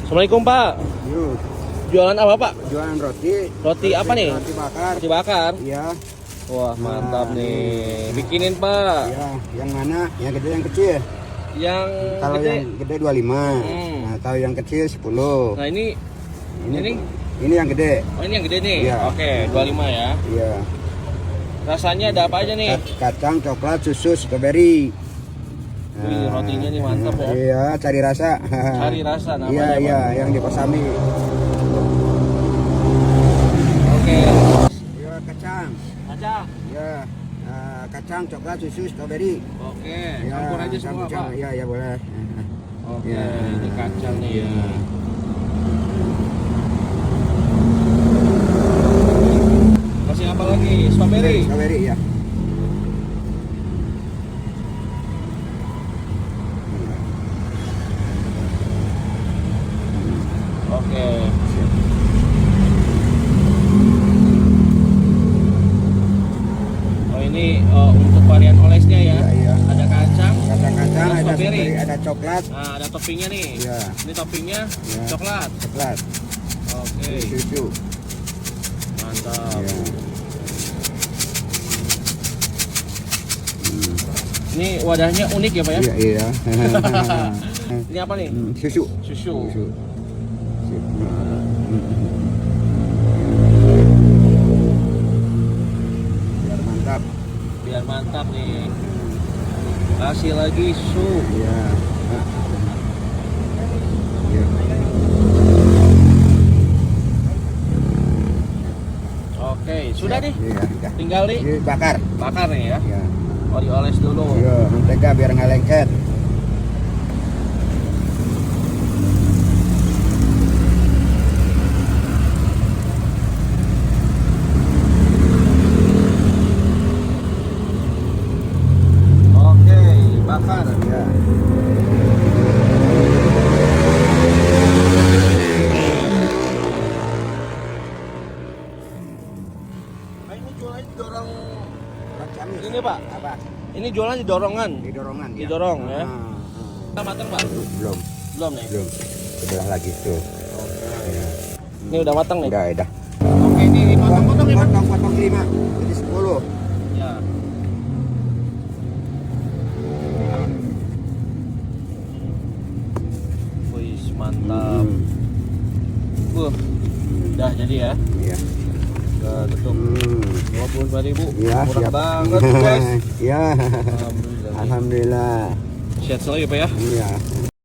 Assalamualaikum Pak. Yuk, Jualan apa Pak? jualan roti. Roti apa nih? Roti bakar. Roti bakar. Iya. Wah mantap nih. Bikinin Pak. Iya, yang mana? Yang gede yang kecil? Yang Kalau gede. yang gede 25. Nah, kalau yang kecil 10. Nah ini Ini yang gede. oh ini yang gede nih. Iya. Oke 25 ya. Iya. Rasanya ada apa aja nih? Kacang, coklat, susu, stroberi. Wih, rotinya nih mantap ya. Iya, cari rasa. Cari rasa namanya. Iya, Pak. iya, yang di Pasami. Oke. Iya, kacang. Kacang. Iya. Kacang, coklat, susu, stroberi. Oke. Ya, Campur aja semua campur, Pak. Iya, ya boleh. Oke. Ya. Ini kacang nih. Iya. Kasih apa lagi? Strawberry. Stroberi ya. Oke. Oh ini untuk varian olesnya ya. Iya, iya. Ada kacang, Kacang-kacang, ada strawberry. stroberi, ada coklat, Nah, ada toppingnya nih. Iya. Ini toppingnya Iya. coklat. coklat, Oke. susu. Mantap. Iya. Ini wadahnya unik ya Pak ya? Iya, iya. Ini apa nih? Susu. Susu. Susu. Biar mantap. Biar mantap nih. Kasih lagi susu. Iya. Iya. Oke, sudah nih. Iya, udah. Tinggal nih Ini bakar. bakar nih ya. Iya. Oh dioles dulu. Iya, mentega biar nggak lengket. Oke, bakar. Iya. Nah, ini jualan dorong Macam ini Pak. Apa? Ini jualan di dorongan. Di dorongan ya. Didorong ya. Ah, Kita matang Pak? Belum, Belum nih. belum. Sebelah lagi tuh. Iya. Ini udah matang nih. Udah. Oke, ini potong-potong ya Pak. Potong 5 jadi 10. Ya. Wih, mantap. Udah jadi ya. Iya. Udah tutup. 25.000. Iya, Murah siap. banget guys. Iya. Alhamdulillah. Alhamdulillah. Sehat selalu ya Pak ya. Iya.